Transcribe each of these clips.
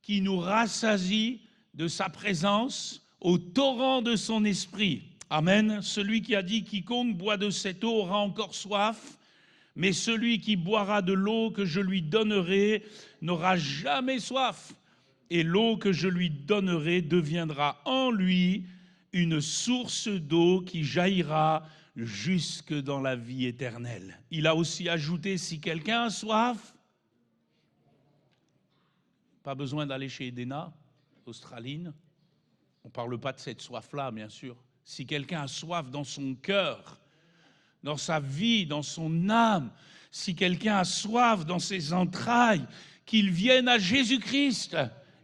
qui nous rassasie de sa présence au torrent de son esprit. Amen. Celui qui a dit « Quiconque boit de cette eau aura encore soif, mais celui qui boira de l'eau que je lui donnerai n'aura jamais soif. Et l'eau que je lui donnerai deviendra en lui une source d'eau qui jaillira jusque dans la vie éternelle. » Il a aussi ajouté, si quelqu'un a soif, pas besoin d'aller chez Edena, australine. On ne parle pas de cette soif-là, bien sûr. Si quelqu'un a soif dans son cœur, dans sa vie, dans son âme, si quelqu'un a soif dans ses entrailles, qu'il vienne à Jésus-Christ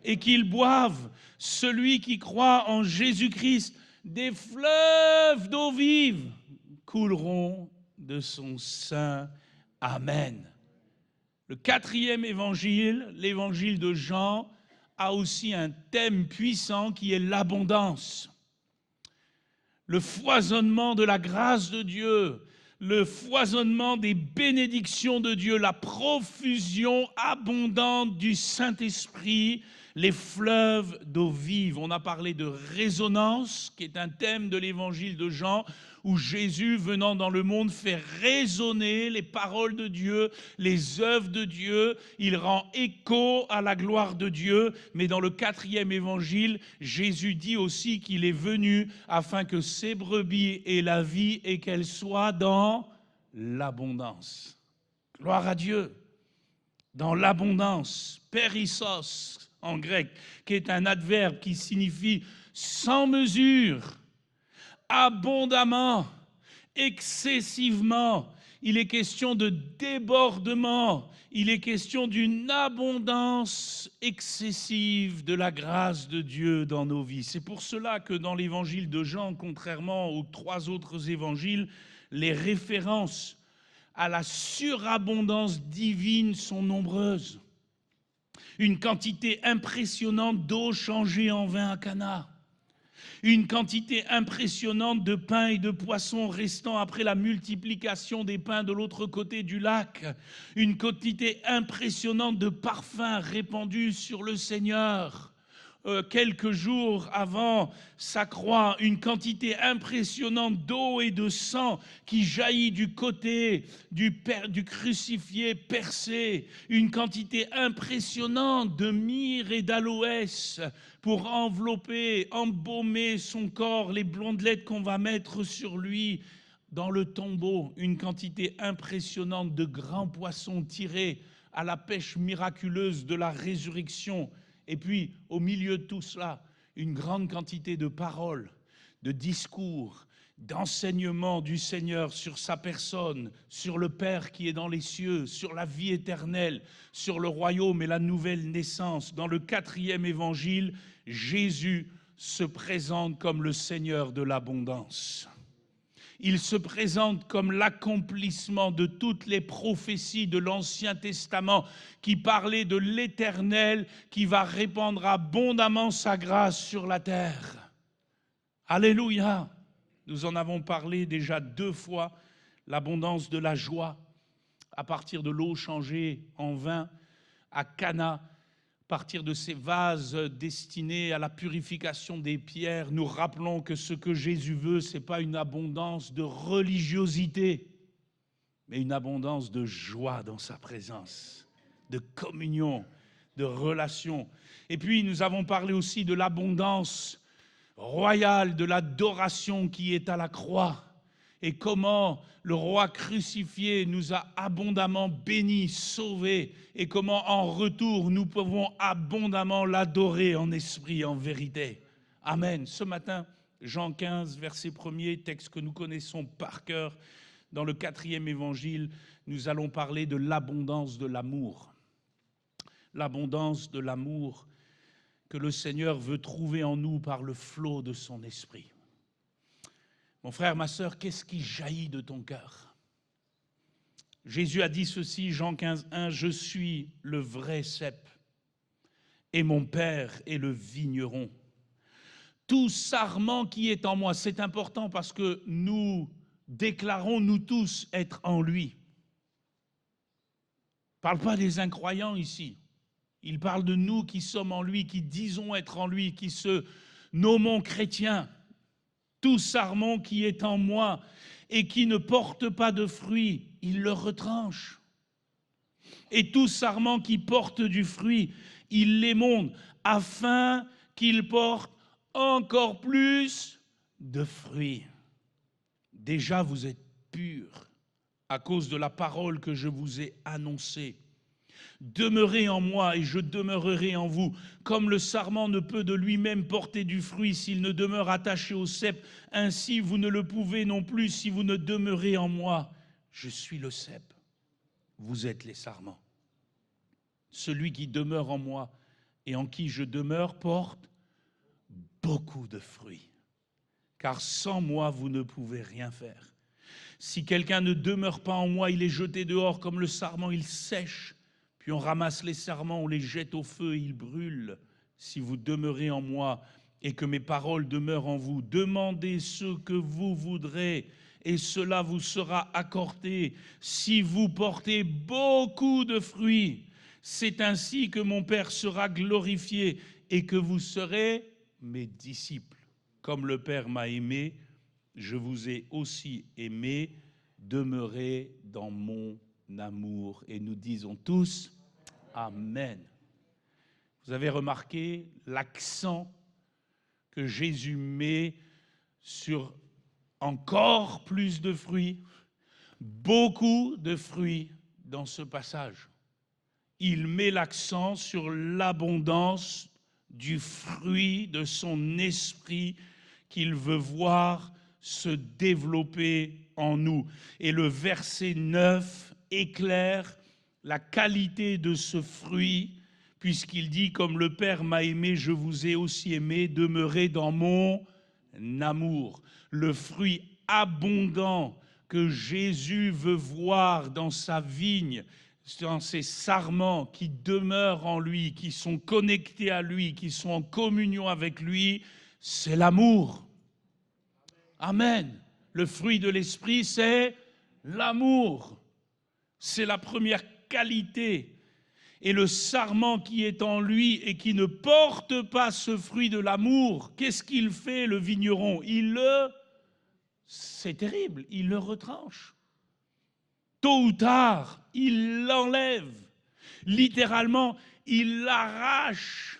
et qu'il boive. Celui qui croit en Jésus-Christ, des fleuves d'eau vive couleront de son sein. Amen. Le 4e évangile, l'évangile de Jean, a aussi un thème puissant qui est l'abondance. Le foisonnement de la grâce de Dieu, le foisonnement des bénédictions de Dieu, la profusion abondante du Saint-Esprit, les fleuves d'eau vive. On a parlé de résonance, qui est un thème de l'évangile de Jean, où Jésus, venant dans le monde, fait résonner les paroles de Dieu, les œuvres de Dieu. Il rend écho à la gloire de Dieu. Mais dans le 4e évangile, Jésus dit aussi qu'il est venu afin que ses brebis aient la vie et qu'elles soient dans l'abondance. Gloire à Dieu. Dans l'abondance, périssos en grec, qui est un adverbe qui signifie sans mesure, abondamment, excessivement. Il est question de débordement. Il est question d'une abondance excessive de la grâce de Dieu dans nos vies. C'est pour cela que dans l'évangile de Jean, contrairement aux 3 autres évangiles, les références à la surabondance divine sont nombreuses. Une quantité impressionnante d'eau changée en vin à Cana. Une quantité impressionnante de pain et de poissons restant après la multiplication des pains de l'autre côté du lac. Une quantité impressionnante de parfums répandus sur le Seigneur. Quelques jours avant sa croix, une quantité impressionnante d'eau et de sang qui jaillit du côté du crucifié percé, une quantité impressionnante de myrrhe et d'aloès pour envelopper, embaumer son corps, les blondelettes qu'on va mettre sur lui dans le tombeau, une quantité impressionnante de grands poissons tirés à la pêche miraculeuse de la résurrection. Et puis, au milieu de tout cela, une grande quantité de paroles, de discours, d'enseignements du Seigneur sur sa personne, sur le Père qui est dans les cieux, sur la vie éternelle, sur le royaume et la nouvelle naissance. Dans le 4e évangile, Jésus se présente comme le Seigneur de l'abondance. Il se présente comme l'accomplissement de toutes les prophéties de l'Ancien Testament qui parlaient de l'Éternel qui va répandre abondamment sa grâce sur la terre. Alléluia! Nous en avons parlé déjà 2 fois, l'abondance de la joie à partir de l'eau changée en vin à Cana, à partir de ces vases destinés à la purification des pierres. Nous rappelons que ce que Jésus veut, ce n'est pas une abondance de religiosité, mais une abondance de joie dans sa présence, de communion, de relation. Et puis nous avons parlé aussi de l'abondance royale, de l'adoration qui est à la croix, et comment le roi crucifié nous a abondamment bénis, sauvés, et comment en retour nous pouvons abondamment l'adorer en esprit, en vérité. Amen. Ce matin, Jean 15, verset 1er, texte que nous connaissons par cœur, dans le 4e évangile, nous allons parler de l'abondance de l'amour. L'abondance de l'amour que le Seigneur veut trouver en nous par le flot de son esprit. Mon frère, ma sœur, qu'est-ce qui jaillit de ton cœur? Jésus a dit ceci, Jean 15, 1, « Je suis le vrai cep et mon Père est le vigneron. Tout sarment qui est en moi », c'est important parce que nous déclarons, nous tous, être en lui. Je ne parle pas des incroyants ici. Il parle de nous qui sommes en lui, qui disons être en lui, qui se nommons chrétiens. Tout sarment qui est en moi et qui ne porte pas de fruit, il le retranche. Et tout sarment qui porte du fruit, il l'émonde, afin qu'il porte encore plus de fruits. Déjà, vous êtes purs à cause de la parole que je vous ai annoncée. Demeurez en moi et je demeurerai en vous. Comme le sarment ne peut de lui-même porter du fruit s'il ne demeure attaché au cep, ainsi vous ne le pouvez non plus si vous ne demeurez en moi. Je suis le cep, vous êtes les sarments. Celui qui demeure en moi et en qui je demeure porte beaucoup de fruits. Car sans moi, vous ne pouvez rien faire. Si quelqu'un ne demeure pas en moi, il est jeté dehors comme le sarment, il sèche. Puis on ramasse les sarments, on les jette au feu et ils brûlent. Si vous demeurez en moi et que mes paroles demeurent en vous, demandez ce que vous voudrez et cela vous sera accordé. Si vous portez beaucoup de fruits, c'est ainsi que mon Père sera glorifié et que vous serez mes disciples. Comme le Père m'a aimé, je vous ai aussi aimé. Demeurez dans mon amour. Et nous disons tous Amen. Vous avez remarqué l'accent que Jésus met sur encore plus de fruits, beaucoup de fruits dans ce passage. Il met l'accent sur l'abondance du fruit de son esprit qu'il veut voir se développer en nous. Et le verset 9 éclaire la qualité de ce fruit, puisqu'il dit, comme le Père m'a aimé, je vous ai aussi aimé, demeurez dans mon amour. Le fruit abondant que Jésus veut voir dans sa vigne, dans ces sarments qui demeurent en lui, qui sont connectés à lui, qui sont en communion avec lui, c'est l'amour. Amen. Le fruit de l'esprit, c'est l'amour. C'est la première qualité. Et le sarment qui est en lui et qui ne porte pas ce fruit de l'amour, qu'est-ce qu'il fait, le vigneron? C'est terrible, il le retranche. Tôt ou tard, il l'enlève. Littéralement, il l'arrache.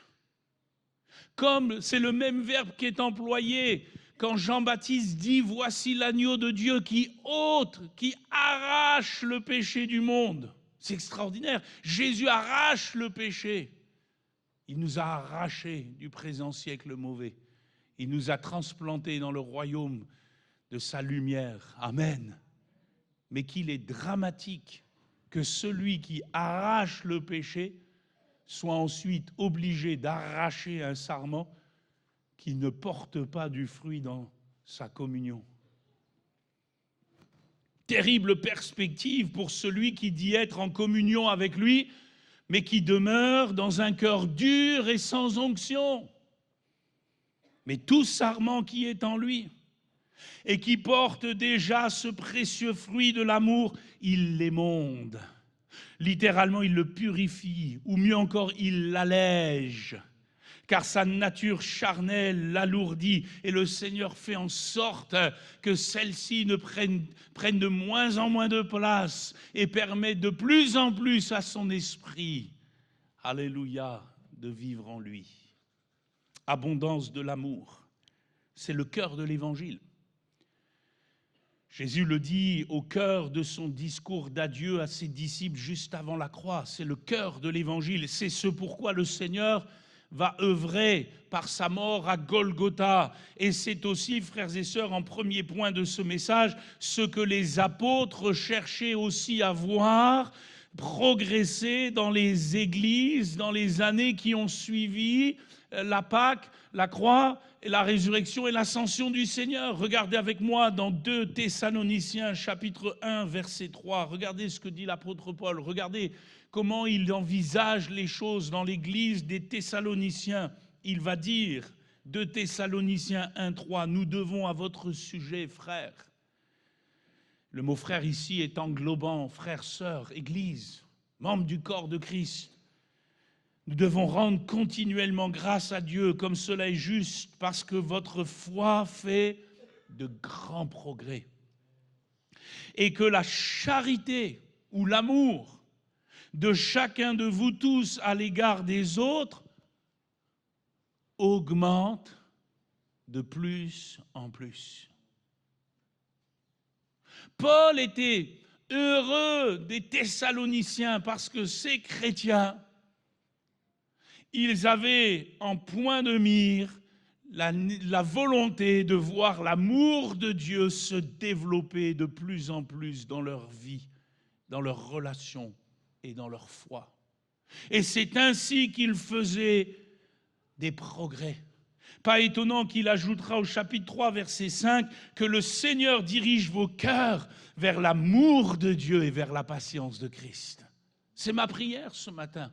Comme c'est le même verbe qui est employé quand Jean-Baptiste dit « Voici l'agneau de Dieu qui ôte, qui arrache le péché du monde ». C'est extraordinaire. Jésus arrache le péché. Il nous a arrachés du présent siècle mauvais. Il nous a transplantés dans le royaume de sa lumière. Amen. Mais qu'il est dramatique que celui qui arrache le péché soit ensuite obligé d'arracher un sarment qui ne porte pas du fruit dans sa communion. Terrible perspective pour celui qui dit être en communion avec lui, mais qui demeure dans un cœur dur et sans onction. Mais tout sarment qui est en lui et qui porte déjà ce précieux fruit de l'amour, il l'émonde. Littéralement, il le purifie, ou mieux encore, il l'allège, car sa nature charnelle l'alourdit, et le Seigneur fait en sorte que celle-ci ne prenne de moins en moins de place et permet de plus en plus à son esprit, alléluia, de vivre en lui. Abondance de l'amour, c'est le cœur de l'Évangile. Jésus le dit au cœur de son discours d'adieu à ses disciples juste avant la croix. C'est le cœur de l'Évangile. C'est ce pourquoi le Seigneur va œuvrer par sa mort à Golgotha. Et c'est aussi, frères et sœurs, en premier point de ce message, ce que les apôtres cherchaient aussi à voir progresser dans les églises, dans les années qui ont suivi la Pâque, la croix, et la résurrection et l'ascension du Seigneur. Regardez avec moi dans 2 Thessaloniciens chapitre 1 verset 3. Regardez ce que dit l'apôtre Paul. Regardez comment il envisage les choses dans l'église des Thessaloniciens. Il va dire, 2 Thessaloniciens 1, 3, « Nous devons à votre sujet, frères ». Le mot frère ici est englobant, frère, sœur, église, membre du corps de Christ. Nous devons rendre continuellement grâce à Dieu, comme cela est juste, parce que votre foi fait de grands progrès. Et que la charité ou l'amour de chacun de vous tous à l'égard des autres augmente de plus en plus. Paul était heureux des Thessaloniciens parce que ces chrétiens, ils avaient en point de mire la volonté de voir l'amour de Dieu se développer de plus en plus dans leur vie, dans leurs relations et dans leur foi. Et c'est ainsi qu'ils faisaient des progrès. Pas étonnant qu'il ajoutera au chapitre 3, verset 5, que le Seigneur dirige vos cœurs vers l'amour de Dieu et vers la patience de Christ. C'est ma prière ce matin.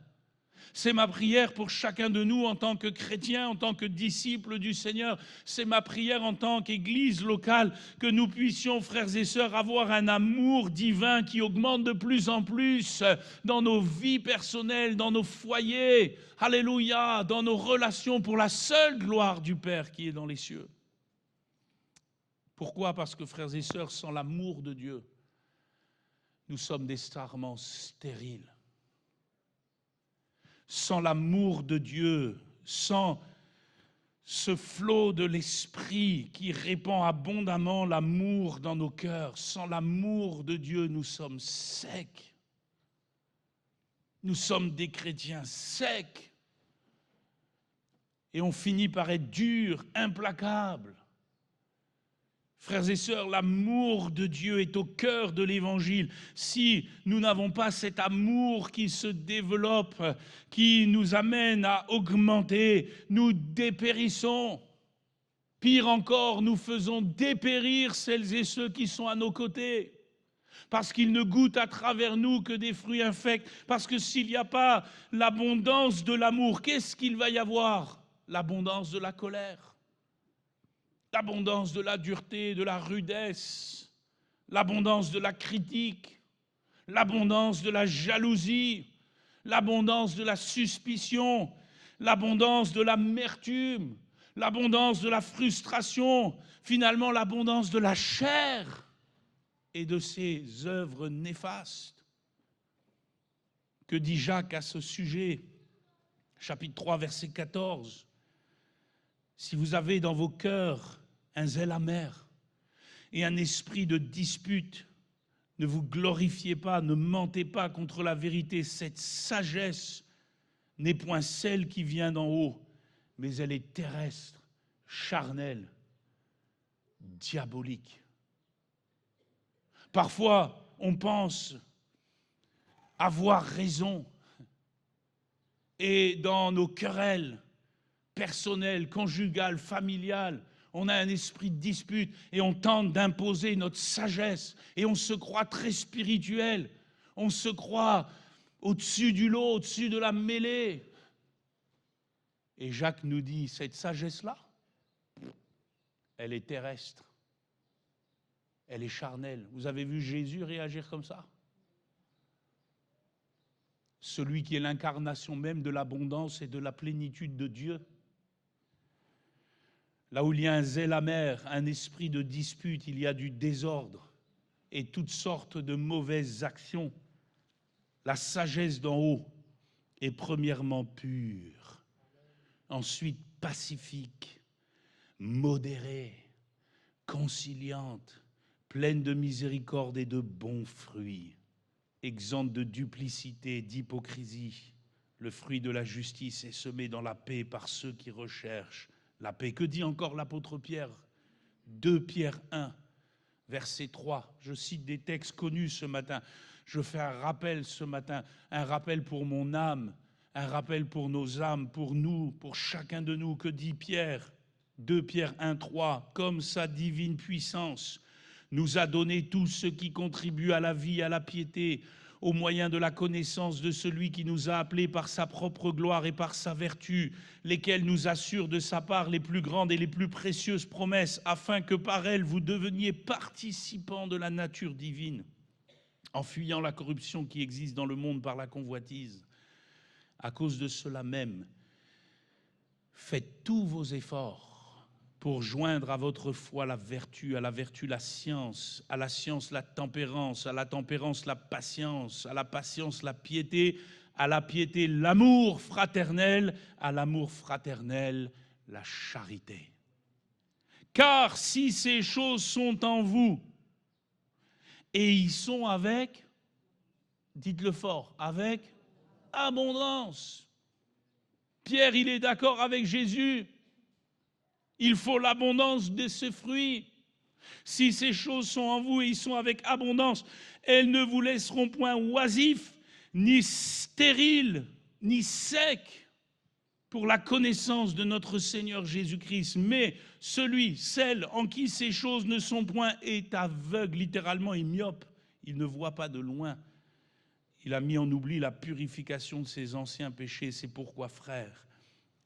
C'est ma prière pour chacun de nous en tant que chrétiens, en tant que disciples du Seigneur. C'est ma prière en tant qu'Église locale, que nous puissions, frères et sœurs, avoir un amour divin qui augmente de plus en plus dans nos vies personnelles, dans nos foyers, alléluia, dans nos relations pour la seule gloire du Père qui est dans les cieux. Pourquoi? Parce que, frères et sœurs, sans l'amour de Dieu, nous sommes des sarments stériles. Sans l'amour de Dieu, sans ce flot de l'Esprit qui répand abondamment l'amour dans nos cœurs, sans l'amour de Dieu, nous sommes secs. Nous sommes des chrétiens secs. Et on finit par être durs, implacables. Frères et sœurs, l'amour de Dieu est au cœur de l'Évangile. Si nous n'avons pas cet amour qui se développe, qui nous amène à augmenter, nous dépérissons. Pire encore, nous faisons dépérir celles et ceux qui sont à nos côtés. Parce qu'ils ne goûtent à travers nous que des fruits infects. Parce que s'il n'y a pas l'abondance de l'amour, qu'est-ce qu'il va y avoir? L'abondance de la colère. L'abondance de la dureté, de la rudesse, l'abondance de la critique, l'abondance de la jalousie, l'abondance de la suspicion, l'abondance de l'amertume, l'abondance de la frustration, finalement l'abondance de la chair et de ses œuvres néfastes. Que dit Jacques à ce sujet? Chapitre 3, verset 14. Si vous avez dans vos cœurs un zèle amer et un esprit de dispute, ne vous glorifiez pas, ne mentez pas contre la vérité. Cette sagesse n'est point celle qui vient d'en haut, mais elle est terrestre, charnelle, diabolique. Parfois, on pense avoir raison et dans nos querelles personnelles, conjugales, familiales, on a un esprit de dispute et on tente d'imposer notre sagesse et on se croit très spirituel, on se croit au-dessus du lot, au-dessus de la mêlée. Et Jacques nous dit, cette sagesse-là, elle est terrestre, elle est charnelle. Vous avez vu Jésus réagir comme ça? Celui qui est l'incarnation même de l'abondance et de la plénitude de Dieu. Là où il y a un zèle amer, un esprit de dispute, il y a du désordre et toutes sortes de mauvaises actions. La sagesse d'en haut est premièrement pure, ensuite pacifique, modérée, conciliante, pleine de miséricorde et de bons fruits, exempte de duplicité, d'hypocrisie. Le fruit de la justice est semé dans la paix par ceux qui recherchent la paix. Que dit encore l'apôtre Pierre? 2 Pierre 1, verset 3. Je cite des textes connus ce matin. Je fais un rappel ce matin, un rappel pour mon âme, un rappel pour nos âmes, pour nous, pour chacun de nous. Que dit Pierre? 2 Pierre 1, 3. Comme sa divine puissance nous a donné tout ce qui contribue à la vie, à la piété, au moyen de la connaissance de celui qui nous a appelés par sa propre gloire et par sa vertu, lesquels nous assurent de sa part les plus grandes et les plus précieuses promesses, afin que par elles vous deveniez participants de la nature divine, en fuyant la corruption qui existe dans le monde par la convoitise. À cause de cela même, faites tous vos efforts pour joindre à votre foi la vertu, à la vertu la science, à la science la tempérance, à la tempérance la patience, à la patience la piété, à la piété l'amour fraternel, à l'amour fraternel la charité. Car si ces choses sont en vous, et ils sont avec, dites-le fort, avec abondance. Pierre, il est d'accord avec Jésus. Il faut l'abondance de ces fruits. Si ces choses sont en vous et ils sont avec abondance, elles ne vous laisseront point oisifs, ni stériles, ni secs pour la connaissance de notre Seigneur Jésus-Christ. Mais celle en qui ces choses ne sont point est aveugle, littéralement et myope. Il ne voit pas de loin. Il a mis en oubli la purification de ses anciens péchés. C'est pourquoi, frères,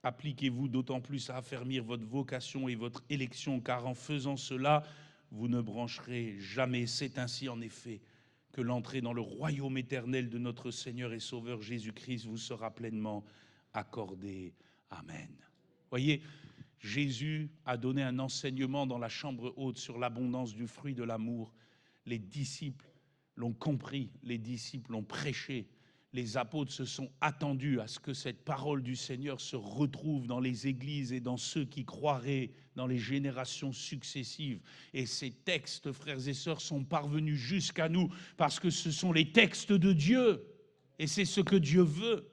appliquez-vous d'autant plus à affermir votre vocation et votre élection, car en faisant cela, vous ne brancherez jamais. C'est ainsi, en effet, que l'entrée dans le royaume éternel de notre Seigneur et Sauveur Jésus-Christ vous sera pleinement accordée. Amen. Voyez, Jésus a donné un enseignement dans la chambre haute sur l'abondance du fruit de l'amour. Les disciples l'ont compris, les disciples l'ont prêché. Les apôtres se sont attendus à ce que cette parole du Seigneur se retrouve dans les églises et dans ceux qui croiraient dans les générations successives. Et ces textes, frères et sœurs, sont parvenus jusqu'à nous parce que ce sont les textes de Dieu. Et c'est ce que Dieu veut.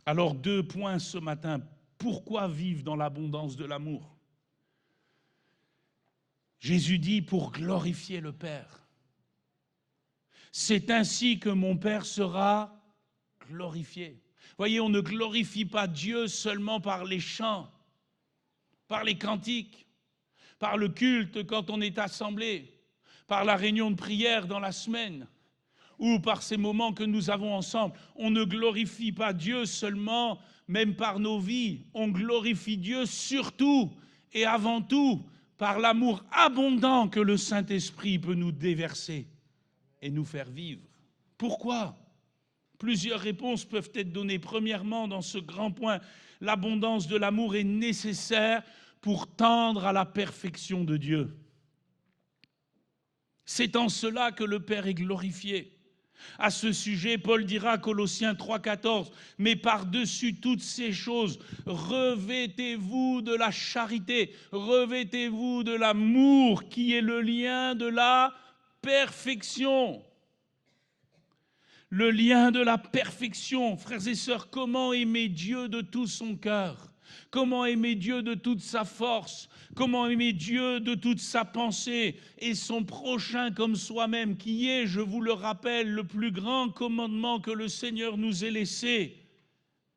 Alors, 2 points ce matin. Pourquoi vivre dans l'abondance de l'amour ? Jésus dit pour glorifier le Père. C'est ainsi que mon Père sera glorifié. Voyez, on ne glorifie pas Dieu seulement par les chants, par les cantiques, par le culte quand on est assemblé, par la réunion de prière dans la semaine, ou par ces moments que nous avons ensemble. On ne glorifie pas Dieu seulement, même par nos vies. On glorifie Dieu surtout et avant tout par l'amour abondant que le Saint-Esprit peut nous déverser et nous faire vivre. Pourquoi ? Plusieurs réponses peuvent être données. Premièrement, dans ce grand point, l'abondance de l'amour est nécessaire pour tendre à la perfection de Dieu. C'est en cela que le Père est glorifié. À ce sujet, Paul dira, Colossiens 3,14, « Mais par-dessus toutes ces choses, revêtez-vous de la charité, revêtez-vous de l'amour qui est le lien de la perfection. » Le lien de la perfection. Frères et sœurs, comment aimer Dieu de tout son cœur ? Comment aimer Dieu de toute sa force ? Comment aimer Dieu de toute sa pensée et son prochain comme soi-même, qui est, je vous le rappelle, le plus grand commandement que le Seigneur nous ait laissé,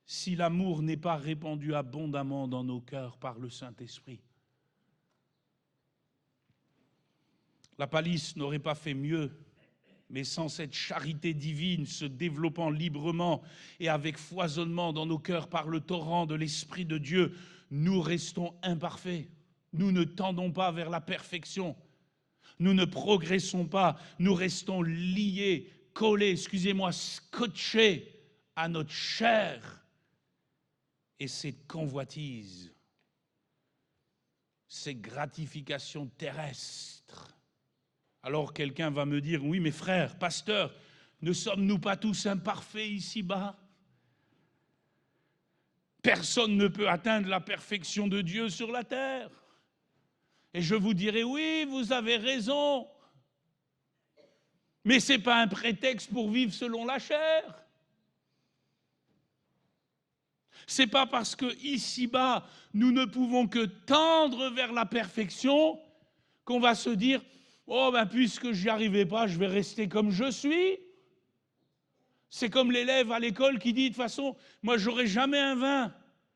si l'amour n'est pas répandu abondamment dans nos cœurs par le Saint-Esprit. La palisse n'aurait pas fait mieux, mais sans cette charité divine se développant librement et avec foisonnement dans nos cœurs par le torrent de l'Esprit de Dieu, nous restons imparfaits. Nous ne tendons pas vers la perfection. Nous ne progressons pas. Nous restons liés, collés, scotchés à notre chair. Et cette convoitise, ces gratifications terrestres. Alors quelqu'un va me dire, oui mais frère, pasteur, ne sommes-nous pas tous imparfaits ici-bas ? Personne ne peut atteindre la perfection de Dieu sur la terre. Et je vous dirai, oui, vous avez raison. Mais ce n'est pas un prétexte pour vivre selon la chair. Ce n'est pas parce que ici-bas, nous ne pouvons que tendre vers la perfection qu'on va se dire, oh ben puisque je n'y arrivais pas, je vais rester comme je suis. C'est comme l'élève à l'école qui dit, de toute façon, moi je n'aurai jamais un 20,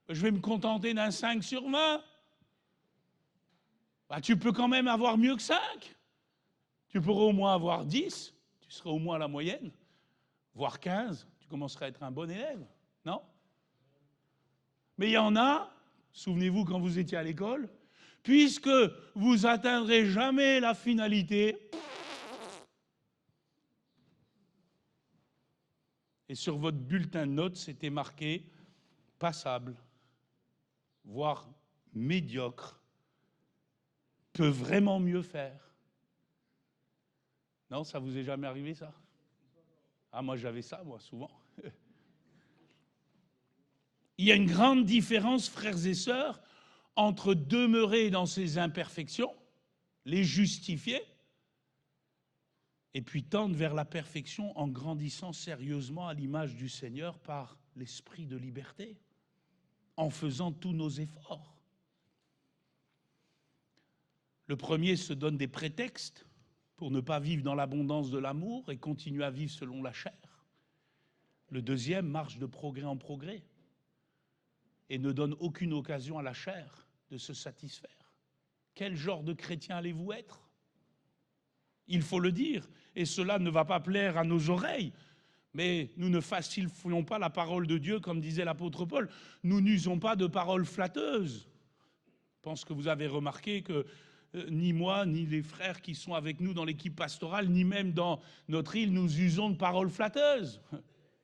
je vais me contenter d'un 5 sur 20. Bah, tu peux quand même avoir mieux que 5. Tu pourrais au moins avoir 10, tu serais au moins à la moyenne, voire 15, tu commencerais à être un bon élève, non ? Mais il y en a, souvenez-vous quand vous étiez à l'école, puisque vous n'atteindrez jamais la finalité, Et sur votre bulletin de notes, c'était marqué « passable », voire « médiocre », « peut vraiment mieux faire ». Non, ça vous est jamais arrivé, ça? Ah, moi, j'avais ça, moi, souvent. Il y a une grande différence, frères et sœurs, entre demeurer dans ses imperfections, les justifier, et puis tendre vers la perfection en grandissant sérieusement à l'image du Seigneur par l'esprit de liberté, en faisant tous nos efforts. Le premier se donne des prétextes pour ne pas vivre dans l'abondance de l'amour et continuer à vivre selon la chair. Le deuxième marche de progrès en progrès et ne donne aucune occasion à la chair de se satisfaire. Quel genre de chrétien allez-vous être? Il faut le dire, et cela ne va pas plaire à nos oreilles, mais nous ne falsifions pas la parole de Dieu, comme disait l'apôtre Paul. Nous n'usons pas de paroles flatteuses. Je pense que vous avez remarqué que ni moi, ni les frères qui sont avec nous dans l'équipe pastorale, ni même dans notre île, nous usons de paroles flatteuses.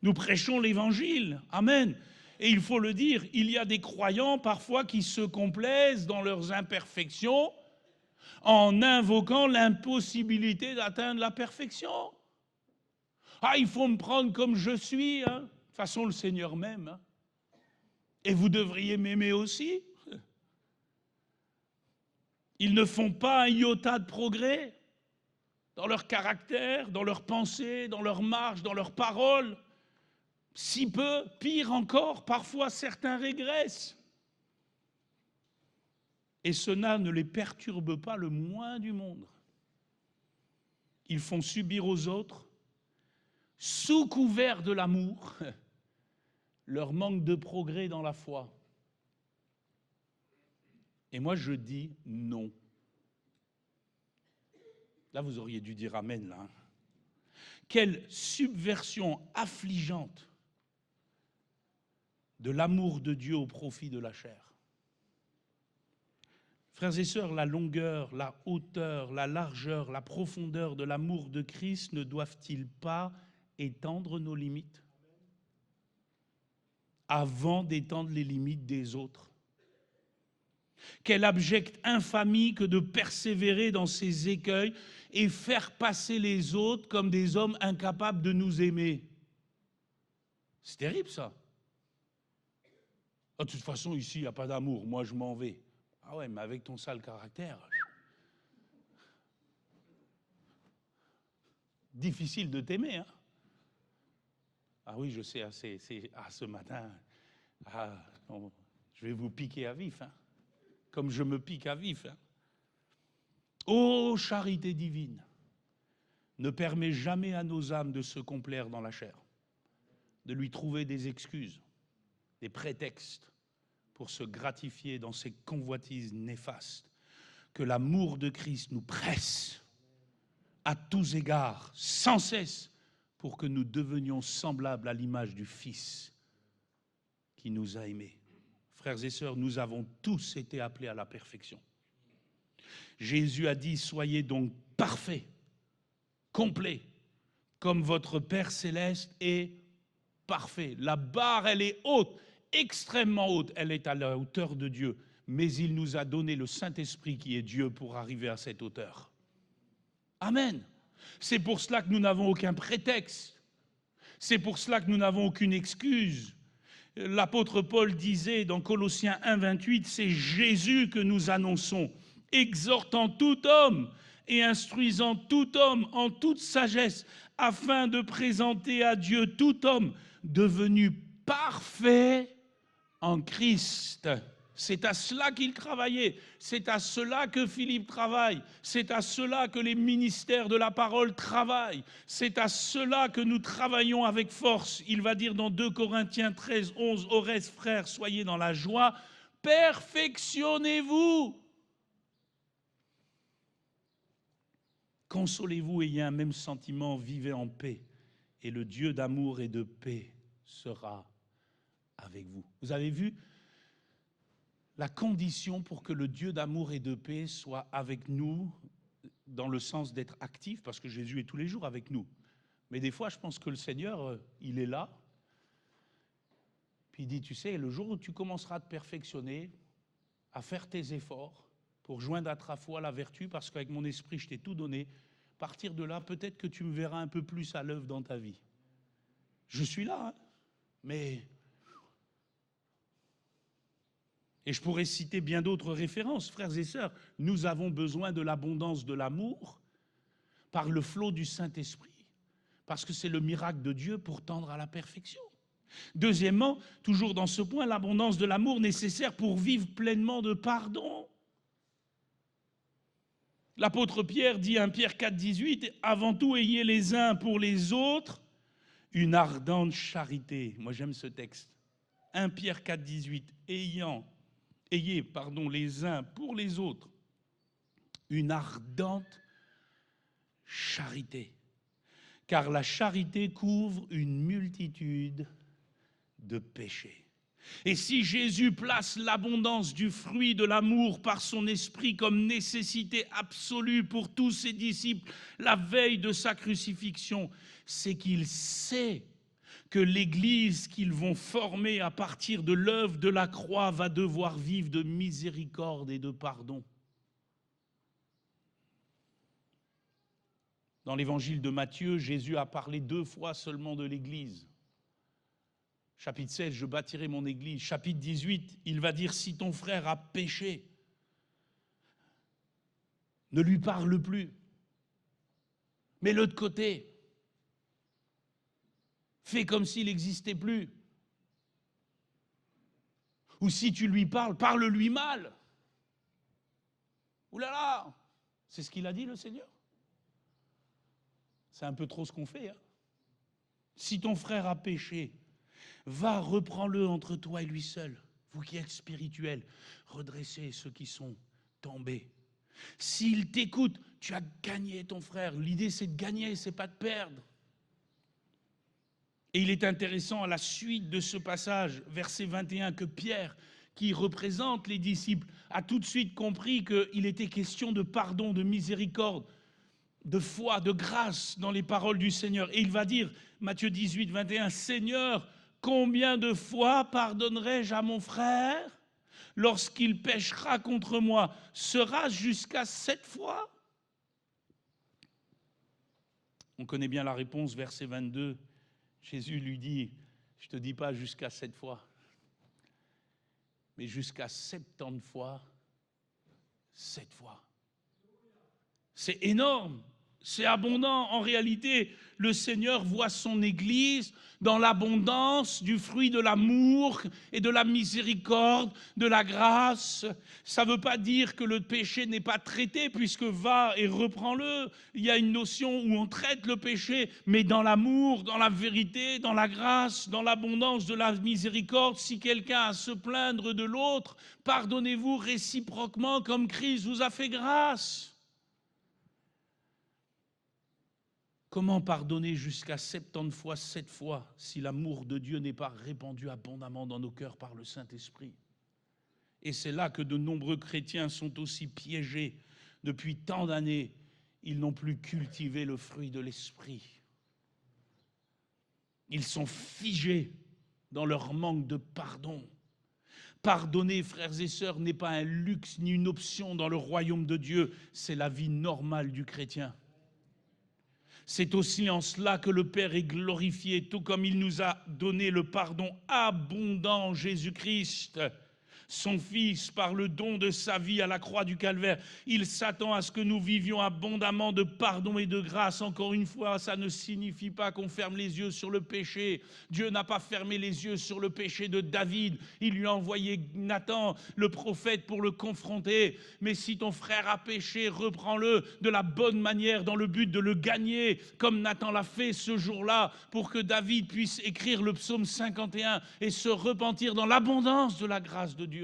Nous prêchons l'évangile. Amen. Et il faut le dire, il y a des croyants parfois qui se complaisent dans leurs imperfections en invoquant l'impossibilité d'atteindre la perfection. Ah, il faut me prendre comme je suis, hein. De toute façon, le Seigneur m'aime. Hein. Et vous devriez m'aimer aussi. Ils ne font pas un iota de progrès dans leur caractère, dans leurs pensées, dans leur marche, dans leurs paroles. Si peu, pire encore, parfois certains régressent. Et cela ne les perturbe pas le moins du monde. Ils font subir aux autres, sous couvert de l'amour, leur manque de progrès dans la foi. Et moi je dis non. Là vous auriez dû dire amen là. Quelle subversion affligeante de l'amour de Dieu au profit de la chair. Frères et sœurs, la longueur, la hauteur, la largeur, la profondeur de l'amour de Christ ne doivent-ils pas étendre nos limites avant d'étendre les limites des autres? Quelle abjecte infamie que de persévérer dans ces écueils et faire passer les autres comme des hommes incapables de nous aimer. C'est terrible ça. De toute façon, ici, il n'y a pas d'amour, moi je m'en vais. Ah ouais, mais avec ton sale caractère, difficile de t'aimer. Hein. Ah oui, je sais, ce matin, je vais vous piquer à vif, hein, comme je me pique à vif. Hein. Ô charité divine, ne permet jamais à nos âmes de se complaire dans la chair, de lui trouver des excuses, des prétextes pour se gratifier dans ces convoitises néfastes. Que l'amour de Christ nous presse à tous égards, sans cesse, pour que nous devenions semblables à l'image du Fils qui nous a aimés. Frères et sœurs, nous avons tous été appelés à la perfection. Jésus a dit, soyez donc parfaits, complets, comme votre Père céleste est parfait. La barre, elle est haute, extrêmement haute, elle est à la hauteur de Dieu. Mais il nous a donné le Saint-Esprit qui est Dieu pour arriver à cette hauteur. Amen. C'est pour cela que nous n'avons aucun prétexte. C'est pour cela que nous n'avons aucune excuse. L'apôtre Paul disait dans Colossiens 1, 28, c'est Jésus que nous annonçons, exhortant tout homme et instruisant tout homme en toute sagesse, afin de présenter à Dieu tout homme devenu parfait en Christ. C'est à cela qu'il travaillait, c'est à cela que Philippe travaille, c'est à cela que les ministères de la parole travaillent, c'est à cela que nous travaillons avec force. Il va dire dans 2 Corinthiens 13, 11, au reste, frères, soyez dans la joie, perfectionnez-vous. Consolez-vous, ayez un même sentiment, vivez en paix, et le Dieu d'amour et de paix sera avec vous. Vous avez vu la condition pour que le Dieu d'amour et de paix soit avec nous, dans le sens d'être actif, parce que Jésus est tous les jours avec nous, Mais des fois, je pense que le Seigneur, il est là, puis il dit, tu sais, le jour où tu commenceras à te perfectionner, à faire tes efforts pour joindre à ta foi la vertu, parce qu'avec mon esprit, je t'ai tout donné, à partir de là, peut-être que tu me verras un peu plus à l'œuvre dans ta vie. Je suis là, hein, mais... Et je pourrais citer bien d'autres références. Frères et sœurs, nous avons besoin de l'abondance de l'amour par le flot du Saint-Esprit, parce que c'est le miracle de Dieu pour tendre à la perfection. Deuxièmement, toujours dans ce point, l'abondance de l'amour nécessaire pour vivre pleinement de pardon. L'apôtre Pierre dit, 1 Pierre 4, 18, « Avant tout, ayez les uns pour les autres une ardente charité. » Moi, j'aime ce texte. 1 Pierre 4, 18, « Ayez les uns pour les autres une ardente charité. Car la charité couvre une multitude de péchés. » Et si Jésus place l'abondance du fruit de l'amour par son esprit comme nécessité absolue pour tous ses disciples la veille de sa crucifixion, c'est qu'il sait que l'Église qu'ils vont former à partir de l'œuvre de la croix va devoir vivre de miséricorde et de pardon. Dans l'évangile de Matthieu, Jésus a parlé 2 fois seulement de l'Église. Chapitre 16, je bâtirai mon Église. Chapitre 18, il va dire, si ton frère a péché, ne lui parle plus. Mets-le de côté. Fais comme s'il n'existait plus. Ou si tu lui parles, parle-lui mal. Ouh là là, c'est ce qu'il a dit le Seigneur. C'est un peu trop ce qu'on fait. Hein. Si ton frère a péché, va, reprends-le entre toi et lui seul. Vous qui êtes spirituels, redressez ceux qui sont tombés. S'il t'écoute, tu as gagné ton frère. L'idée, c'est de gagner, c'est pas de perdre. Et il est intéressant à la suite de ce passage, verset 21, que Pierre, qui représente les disciples, a tout de suite compris qu'il était question de pardon, de miséricorde, de foi, de grâce dans les paroles du Seigneur. Et il va dire, Matthieu 18, 21, « Seigneur, combien de fois pardonnerai-je à mon frère lorsqu'il péchera contre moi? Sera-ce jusqu'à 7 fois ?» On connaît bien la réponse, verset 22. Jésus lui dit, je ne te dis pas jusqu'à 7 fois, mais jusqu'à 70 fois, 7 fois. C'est énorme, c'est abondant. En réalité, le Seigneur voit son Église dans l'abondance du fruit de l'amour et de la miséricorde, de la grâce. Ça ne veut pas dire que le péché n'est pas traité, puisque va et reprends-le. Il y a une notion où on traite le péché, mais dans l'amour, dans la vérité, dans la grâce, dans l'abondance de la miséricorde. Si quelqu'un a à se plaindre de l'autre, pardonnez-vous réciproquement comme Christ vous a fait grâce. Comment pardonner jusqu'à 70 fois, 7 fois, si l'amour de Dieu n'est pas répandu abondamment dans nos cœurs par le Saint-Esprit? Et c'est là que de nombreux chrétiens sont aussi piégés. Depuis tant d'années, ils n'ont plus cultivé le fruit de l'Esprit. Ils sont figés dans leur manque de pardon. Pardonner, frères et sœurs, n'est pas un luxe ni une option dans le royaume de Dieu, c'est la vie normale du chrétien. C'est aussi en cela que le Père est glorifié, tout comme il nous a donné le pardon abondant en Jésus-Christ, son Fils, par le don de sa vie à la croix du Calvaire. Il s'attend à ce que nous vivions abondamment de pardon et de grâce. Encore une fois, ça ne signifie pas qu'on ferme les yeux sur le péché. Dieu n'a pas fermé les yeux sur le péché de David. Il lui a envoyé Nathan, le prophète, pour le confronter. Mais si ton frère a péché, reprends-le de la bonne manière, dans le but de le gagner, comme Nathan l'a fait ce jour-là, pour que David puisse écrire le psaume 51 et se repentir dans l'abondance de la grâce de Dieu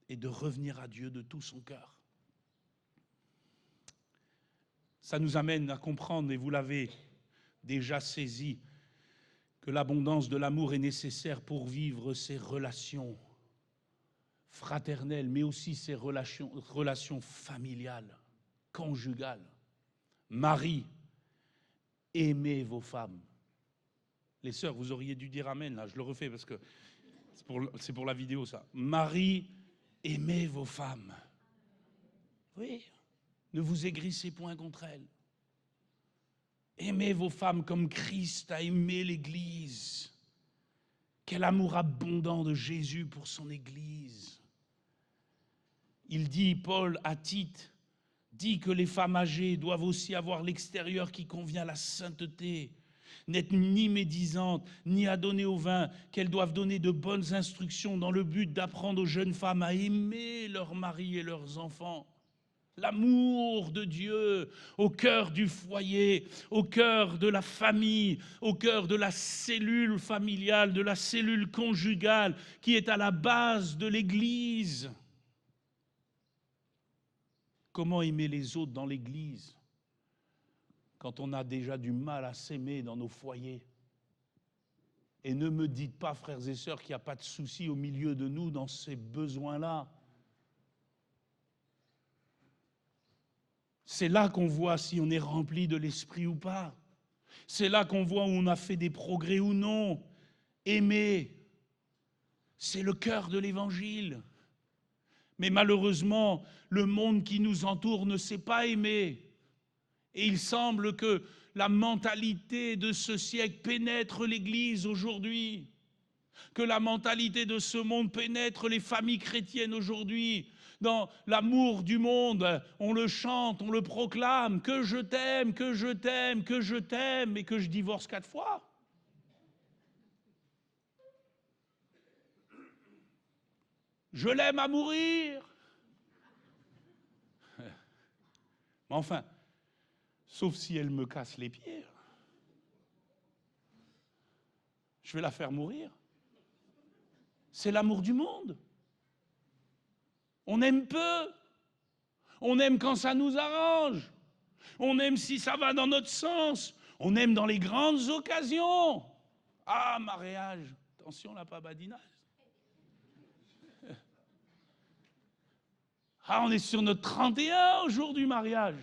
et de revenir à Dieu de tout son cœur. Ça nous amène à comprendre, et vous l'avez déjà saisi, que l'abondance de l'amour est nécessaire pour vivre ces relations fraternelles, mais aussi ces relations familiales, conjugales. Marie aimez vos femmes. Les sœurs, vous auriez dû dire amen, là, je le refais parce que c'est pour la vidéo, ça. Marie, aimez vos femmes. Oui, ne vous aigrissez point contre elles. Aimez vos femmes comme Christ a aimé l'Église. Quel amour abondant de Jésus pour son Église. Il dit, Paul à Tite, dit que les femmes âgées doivent aussi avoir l'extérieur qui convient à la sainteté, n'être ni médisantes, ni adonnées au vin, qu'elles doivent donner de bonnes instructions dans le but d'apprendre aux jeunes femmes à aimer leurs maris et leurs enfants. L'amour de Dieu au cœur du foyer, au cœur de la famille, au cœur de la cellule familiale, de la cellule conjugale qui est à la base de l'Église. Comment aimer les autres dans l'Église quand on a déjà du mal à s'aimer dans nos foyers? Et ne me dites pas, frères et sœurs, qu'il n'y a pas de souci au milieu de nous dans ces besoins-là. C'est là qu'on voit si on est rempli de l'Esprit ou pas. C'est là qu'on voit où on a fait des progrès ou non. Aimer, c'est le cœur de l'Évangile. Mais malheureusement, le monde qui nous entoure ne sait pas aimer. Et il semble que la mentalité de ce siècle pénètre l'Église aujourd'hui, que la mentalité de ce monde pénètre les familles chrétiennes aujourd'hui. Dans l'amour du monde, on le chante, on le proclame, que je t'aime, que je t'aime, que je t'aime, et que je divorce 4 fois. Je l'aime à mourir. Mais enfin, sauf si elle me casse les pieds. Je vais la faire mourir. C'est l'amour du monde. On aime peu. On aime quand ça nous arrange. On aime si ça va dans notre sens. On aime dans les grandes occasions. Ah, mariage. Attention, là, pas badinage. Ah, on est sur notre 31 au jour du mariage.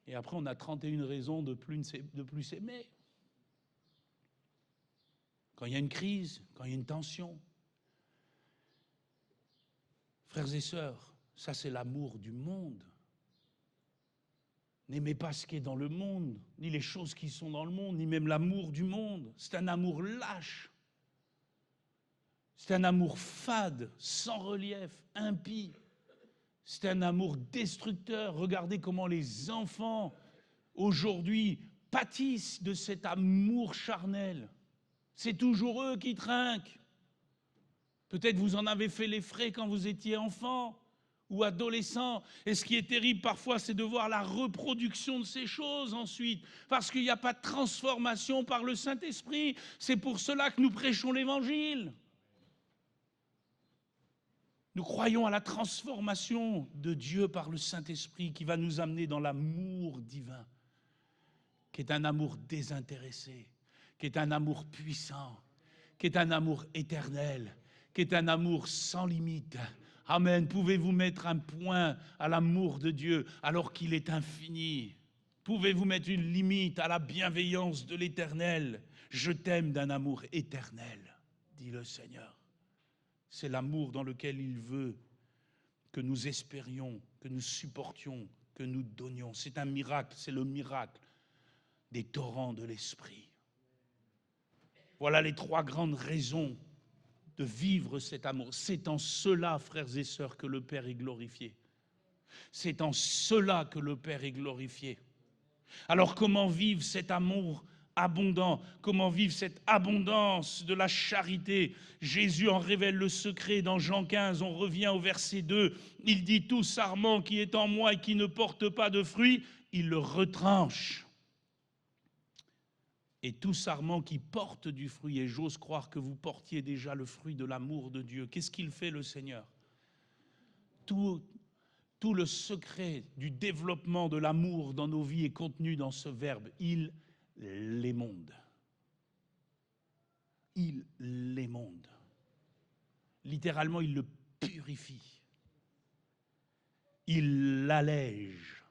Et après, on a 31 raisons de plus s'aimer. Quand il y a une crise, quand il y a une tension. Frères et sœurs, ça c'est l'amour du monde. N'aimez pas ce qui est dans le monde, ni les choses qui sont dans le monde, ni même l'amour du monde. C'est un amour lâche. C'est un amour fade, sans relief, impie. C'est un amour destructeur. Regardez comment les enfants, aujourd'hui, pâtissent de cet amour charnel. C'est toujours eux qui trinquent. Peut-être vous en avez fait les frais quand vous étiez enfant ou adolescent. Et ce qui est terrible parfois, c'est de voir la reproduction de ces choses ensuite, parce qu'il n'y a pas de transformation par le Saint-Esprit. C'est pour cela que nous prêchons l'Évangile. Nous croyons à la transformation de Dieu par le Saint-Esprit qui va nous amener dans l'amour divin, qui est un amour désintéressé, qui est un amour puissant, qui est un amour éternel, qui est un amour sans limite. Amen. Pouvez-vous mettre un point à l'amour de Dieu alors qu'il est infini? Pouvez-vous mettre une limite à la bienveillance de l'Éternel? Je t'aime d'un amour éternel, dit le Seigneur. C'est l'amour dans lequel il veut que nous espérions, que nous supportions, que nous donnions. C'est un miracle, c'est le miracle des torrents de l'Esprit. Voilà les 3 grandes raisons de vivre cet amour. C'est en cela, frères et sœurs, que le Père est glorifié. C'est en cela que le Père est glorifié. Alors comment vivre cet amour abondant? Comment vivre cette abondance de la charité? Jésus en révèle le secret dans Jean 15. On revient au verset 2. Il dit: tout sarment qui est en moi et qui ne porte pas de fruit, il le retranche. Et tout sarment qui porte du fruit, et j'ose croire que vous portiez déjà le fruit de l'amour de Dieu. Qu'est-ce qu'il fait, le Seigneur? Tout le secret du développement de l'amour dans nos vies est contenu dans ce verbe. Il l'émonde. Il l'émonde. Littéralement, il le purifie. Il l'allège.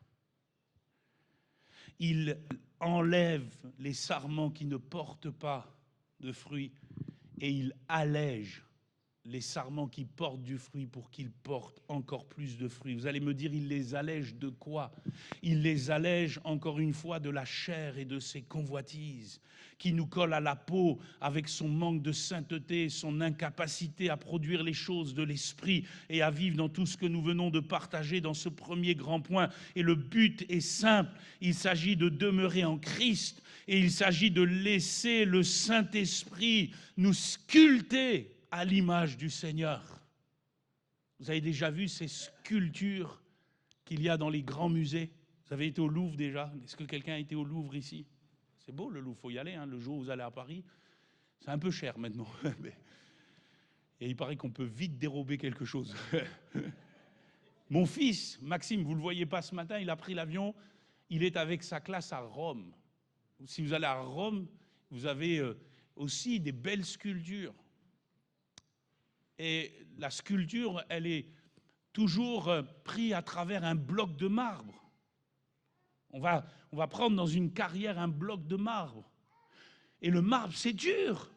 Il enlève les sarments qui ne portent pas de fruits et il allège les sarments qui portent du fruit pour qu'ils portent encore plus de fruits. Vous allez me dire, il les allège de quoi? Il les allège encore une fois de la chair et de ses convoitises qui nous collent à la peau avec son manque de sainteté, son incapacité à produire les choses de l'esprit et à vivre dans tout ce que nous venons de partager dans ce premier grand point. Et le but est simple, il s'agit de demeurer en Christ et il s'agit de laisser le Saint-Esprit nous sculpter à l'image du Seigneur. Vous avez déjà vu ces sculptures qu'il y a dans les grands musées? Vous avez été au Louvre déjà? Est-ce que quelqu'un a été au Louvre ici? C'est beau le Louvre, il faut y aller, hein, le jour où vous allez à Paris. C'est un peu cher maintenant. Et il paraît qu'on peut vite dérober quelque chose. Mon fils, Maxime, vous ne le voyez pas ce matin, il a pris l'avion, il est avec sa classe à Rome. Si vous allez à Rome, vous avez aussi des belles sculptures. Et la sculpture, elle est toujours prise à travers un bloc de marbre. On va prendre dans une carrière un bloc de marbre. Et le marbre, c'est dur.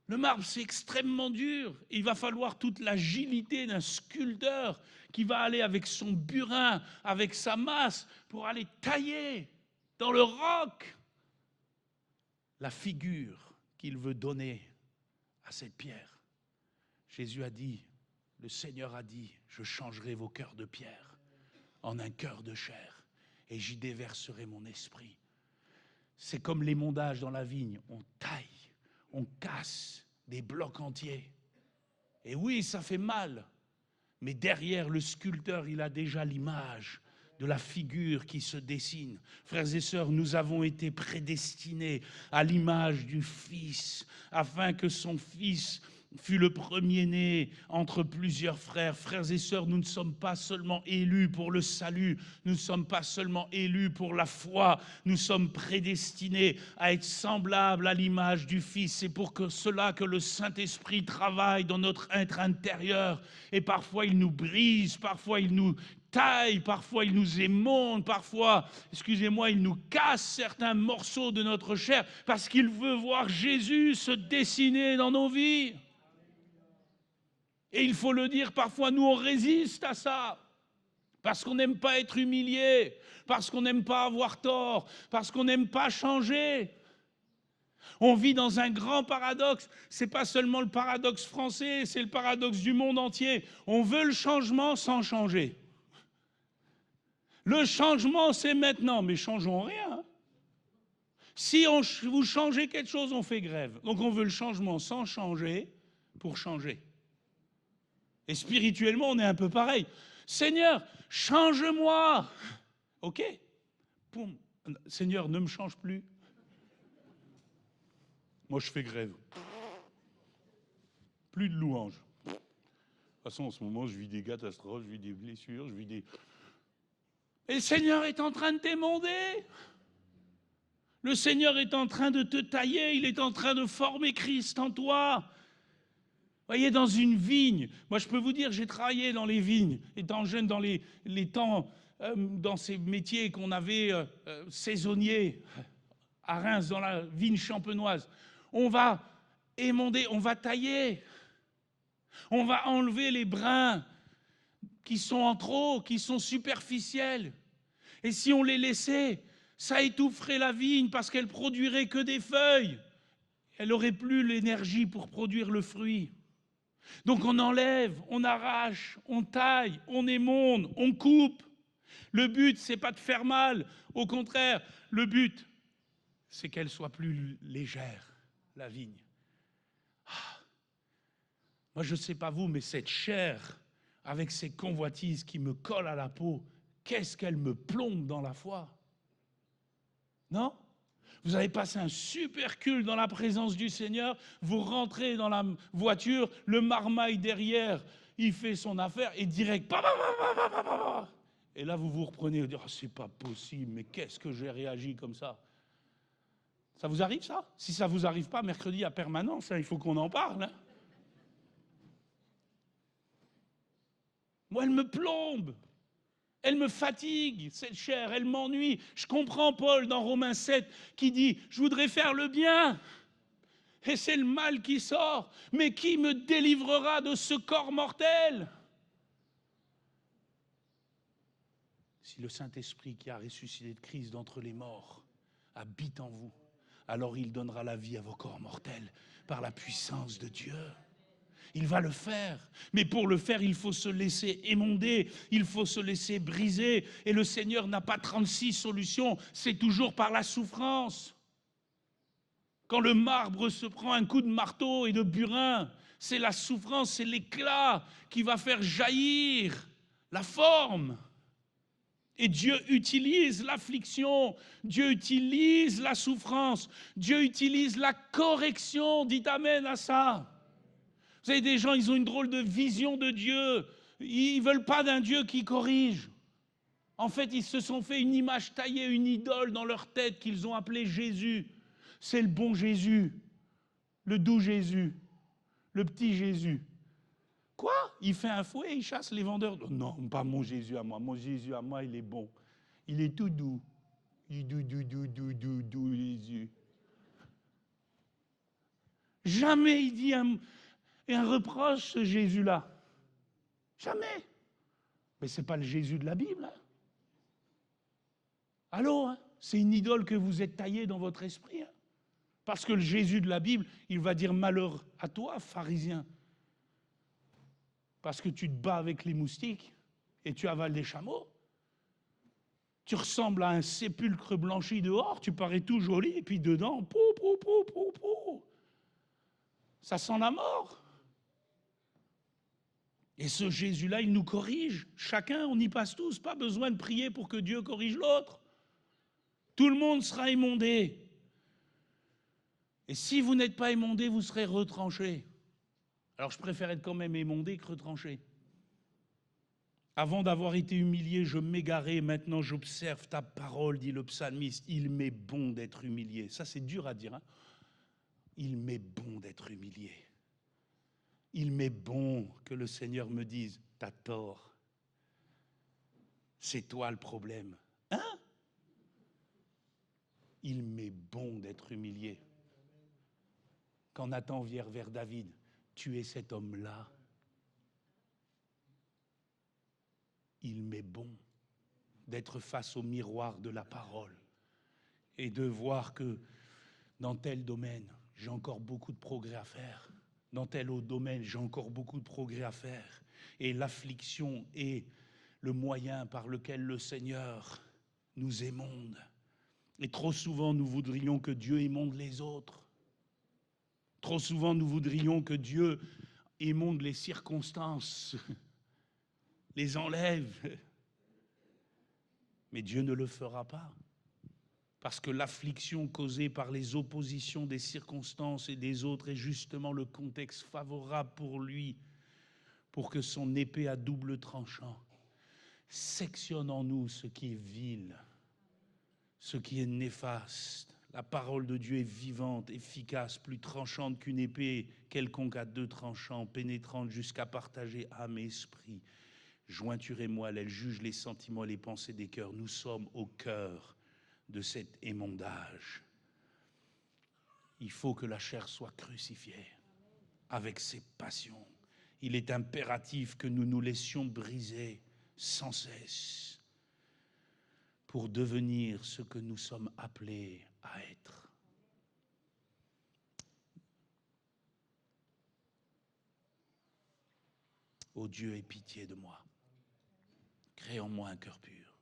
Le marbre, c'est extrêmement dur. Et il va falloir toute l'agilité d'un sculpteur qui va aller avec son burin, avec sa masse, pour aller tailler dans le roc la figure qu'il veut donner à cette pierre. Jésus a dit, le Seigneur a dit, je changerai vos cœurs de pierre en un cœur de chair et j'y déverserai mon esprit. C'est comme l'émondage dans la vigne, on taille, on casse des blocs entiers. Et oui, ça fait mal, mais derrière le sculpteur, il a déjà l'image de la figure qui se dessine. Frères et sœurs, nous avons été prédestinés à l'image du Fils, afin que son Fils fut le premier-né entre plusieurs frères. Frères et sœurs, nous ne sommes pas seulement élus pour le salut, nous ne sommes pas seulement élus pour la foi, nous sommes prédestinés à être semblables à l'image du Fils. C'est pour cela que le Saint-Esprit travaille dans notre être intérieur. Et parfois, il nous brise, parfois, il nous taille, parfois il nous émonde, parfois, excusez-moi, il nous casse certains morceaux de notre chair parce qu'il veut voir Jésus se dessiner dans nos vies. Et il faut le dire, parfois nous on résiste à ça parce qu'on n'aime pas être humilié, parce qu'on n'aime pas avoir tort, parce qu'on n'aime pas changer. On vit dans un grand paradoxe. Ce n'est pas seulement le paradoxe français, c'est le paradoxe du monde entier. On veut le changement sans changer. Le changement, c'est maintenant, mais changeons rien. Si vous changez quelque chose, on fait grève. Donc on veut le changement sans changer pour changer. Et spirituellement, on est un peu pareil. Seigneur, change-moi. Ok. Poum. Seigneur, ne me change plus. Moi, je fais grève. Plus de louanges. De toute façon, en ce moment, je vis des catastrophes, je vis des blessures, je vis des... Et le Seigneur est en train de t'émonder. Le Seigneur est en train de te tailler, il est en train de former Christ en toi. Vous voyez, dans une vigne, moi je peux vous dire, j'ai travaillé dans les vignes, étant jeune dans les temps, dans ces métiers qu'on avait saisonniers, à Reims, dans la vigne champenoise. On va émonder, on va tailler, on va enlever les brins qui sont en trop, qui sont superficiels. Et si on les laissait, ça étoufferait la vigne parce qu'elle produirait que des feuilles. Elle n'aurait plus l'énergie pour produire le fruit. Donc on enlève, on arrache, on taille, on émonde, on coupe. Le but, ce n'est pas de faire mal. Au contraire, le but, c'est qu'elle soit plus légère, la vigne. Moi, je ne sais pas vous, mais cette chair, avec ces convoitises qui me collent à la peau, qu'est-ce qu'elle me plombe dans la foi? Non? Vous avez passé un super culte dans la présence du Seigneur, vous rentrez dans la voiture, le marmaille derrière, il fait son affaire et direct, et là vous vous reprenez et vous dites, oh, c'est pas possible, mais qu'est-ce que j'ai réagi comme ça? Ça vous arrive ça? Si ça vous arrive pas, mercredi à permanence, hein, il faut qu'on en parle. Hein. Moi, elle me plombe. Elle me fatigue, cette chair, elle m'ennuie. Je comprends Paul dans Romains 7 qui dit « Je voudrais faire le bien ». Et c'est le mal qui sort. Mais qui me délivrera de ce corps mortel? Si le Saint-Esprit qui a ressuscité de Christ d'entre les morts habite en vous, alors il donnera la vie à vos corps mortels par la puissance de Dieu. Il va le faire. Mais pour le faire, il faut se laisser émonder, il faut se laisser briser. Et le Seigneur n'a pas 36 solutions, c'est toujours par la souffrance. Quand le marbre se prend un coup de marteau et de burin, c'est la souffrance, c'est l'éclat qui va faire jaillir la forme. Et Dieu utilise l'affliction, Dieu utilise la souffrance, Dieu utilise la correction. Dites amen à ça. Vous savez, des gens, ils ont une drôle de vision de Dieu. Ils ne veulent pas d'un Dieu qui corrige. En fait, ils se sont fait une image taillée, une idole dans leur tête qu'ils ont appelée Jésus. C'est le bon Jésus, le doux Jésus, le petit Jésus. Quoi? Il fait un fouet et il chasse les vendeurs? Non, pas mon Jésus à moi. Mon Jésus à moi, il est bon. Il est tout doux. Il est doux, Jésus. Jamais il dit un reproche, ce Jésus-là. Jamais. Mais ce n'est pas le Jésus de la Bible. Hein. Allô, hein? C'est une idole que vous êtes taillée dans votre esprit. Hein. Parce que le Jésus de la Bible, il va dire malheur à toi, pharisien. Parce que tu te bats avec les moustiques et tu avales des chameaux. Tu ressembles à un sépulcre blanchi dehors, tu parais tout joli, et puis dedans, pou. Ça sent la mort. Et ce Jésus-là, il nous corrige. Chacun, on y passe tous, pas besoin de prier pour que Dieu corrige l'autre. Tout le monde sera émondé. Et si vous n'êtes pas émondé, vous serez retranché. Alors je préfère être quand même émondé que retranché. Avant d'avoir été humilié, je m'égarais, maintenant j'observe ta parole, dit le psalmiste. Il m'est bon d'être humilié. Ça c'est dur à dire. Hein. Il m'est bon d'être humilié. Il m'est bon que le Seigneur me dise, t'as tort. C'est toi le problème. Hein? Il m'est bon d'être humilié. Quand Nathan vient vers David, tu es cet homme-là. Il m'est bon d'être face au miroir de la parole et de voir que dans tel domaine, j'ai encore beaucoup de progrès à faire. Dans tel autre domaine, j'ai encore beaucoup de progrès à faire. Et l'affliction est le moyen par lequel le Seigneur nous émonde. Et trop souvent, nous voudrions que Dieu émonde les autres. Trop souvent, nous voudrions que Dieu émonde les circonstances, les enlève. Mais Dieu ne le fera pas. Parce que l'affliction causée par les oppositions des circonstances et des autres est justement le contexte favorable pour lui, pour que son épée à double tranchant sectionne en nous ce qui est vil, ce qui est néfaste. La parole de Dieu est vivante, efficace, plus tranchante qu'une épée quelconque à deux tranchants, pénétrante jusqu'à partager âme et esprit, jointure et moelle. Elle juge les sentiments et les pensées des cœurs. Nous sommes au cœur de cet émondage. Il faut que la chair soit crucifiée avec ses passions. Il est impératif que nous nous laissions briser sans cesse pour devenir ce que nous sommes appelés à être. Ô Dieu, aie pitié de moi. Crée en moi un cœur pur.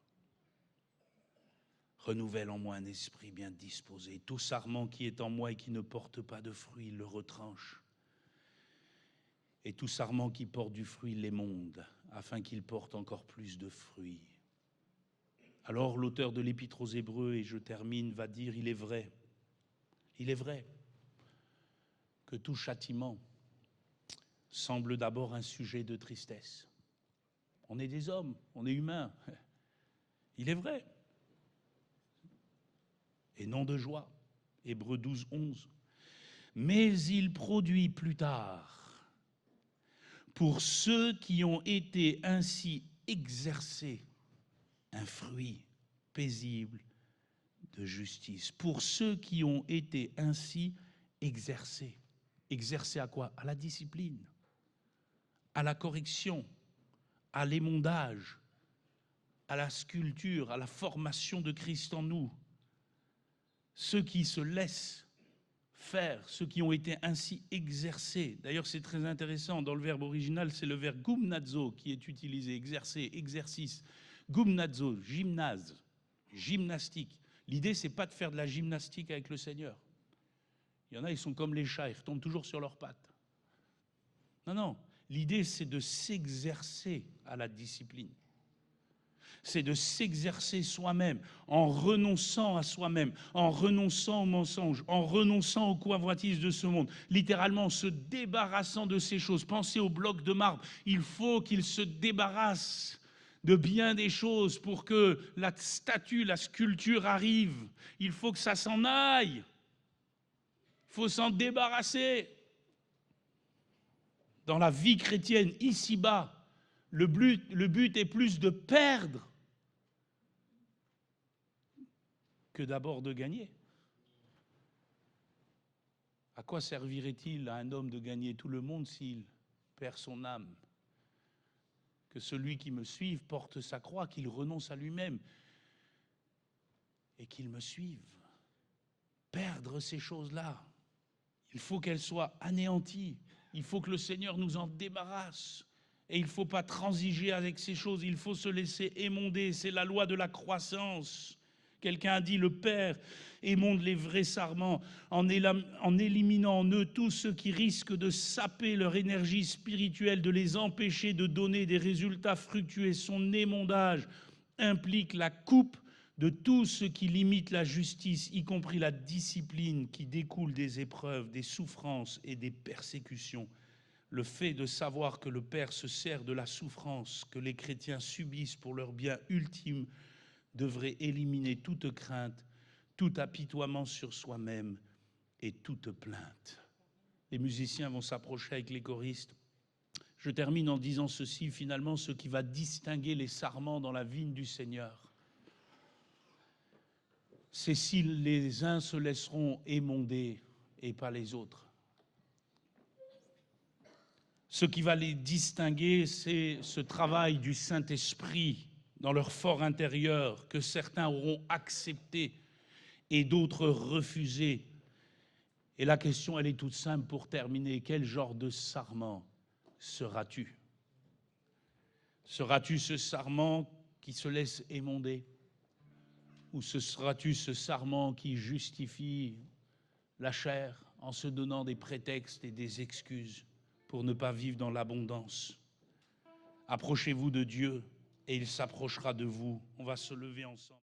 Renouvelle en moi un esprit bien disposé. Tout sarment qui est en moi et qui ne porte pas de fruit, le retranche. Et tout sarment qui porte du fruit l'émonde, afin qu'il porte encore plus de fruits. Alors l'auteur de l'Épître aux Hébreux, et je termine, va dire, il est vrai que tout châtiment semble d'abord un sujet de tristesse. On est des hommes, on est humains. Il est vrai. Et non de joie. Hébreux 12, 11. Mais il produit plus tard, pour ceux qui ont été ainsi exercés un fruit paisible de justice. Pour ceux qui ont été ainsi exercés. Exercés à quoi? À la discipline, à la correction, à l'émondage, à la sculpture, à la formation de Christ en nous. Ceux qui se laissent faire, ceux qui ont été ainsi exercés. D'ailleurs, c'est très intéressant, dans le verbe original, c'est le verbe gymnazo qui est utilisé, exercer, exercice. Gymnazo, gymnase, gymnastique. L'idée, c'est pas de faire de la gymnastique avec le Seigneur. Il y en a, ils sont comme les chats, ils retombent toujours sur leurs pattes. Non, non, l'idée, c'est de s'exercer à la discipline. C'est de s'exercer soi-même, en renonçant à soi-même, en renonçant au mensonge, en renonçant aux convoitises de ce monde, littéralement en se débarrassant de ces choses. Pensez au bloc de marbre, il faut qu'il se débarrasse de bien des choses pour que la statue, la sculpture arrive. Il faut que ça s'en aille, il faut s'en débarrasser. Dans la vie chrétienne, ici-bas, le but est plus de perdre que d'abord de gagner. À quoi servirait-il à un homme de gagner tout le monde s'il perd son âme? Que celui qui me suive porte sa croix, qu'il renonce à lui-même et qu'il me suive. Perdre ces choses-là, il faut qu'elles soient anéanties. Il faut que le Seigneur nous en débarrasse. Et il ne faut pas transiger avec ces choses, il faut se laisser émonder. C'est la loi de la croissance. Quelqu'un a dit, le Père émonde les vrais sarments en éliminant en eux tous ceux qui risquent de saper leur énergie spirituelle, de les empêcher de donner des résultats fructueux. Son émondage implique la coupe de tout ce qui limite la justice, y compris la discipline qui découle des épreuves, des souffrances et des persécutions. Le fait de savoir que le Père se sert de la souffrance que les chrétiens subissent pour leur bien ultime devrait éliminer toute crainte, tout apitoiement sur soi-même et toute plainte. Les musiciens vont s'approcher avec les choristes. Je termine en disant ceci, finalement, ce qui va distinguer les sarments dans la vigne du Seigneur, c'est si les uns se laisseront émonder et pas les autres. Ce qui va les distinguer, c'est ce travail du Saint-Esprit dans leur fort intérieur que certains auront accepté et d'autres refusé. Et la question, elle est toute simple pour terminer. Quel genre de sarment seras-tu? Seras-tu ce sarment qui se laisse émonder? Ou seras-tu ce sarment qui justifie la chair en se donnant des prétextes et des excuses pour ne pas vivre dans l'abondance? Approchez-vous de Dieu et il s'approchera de vous. On va se lever ensemble.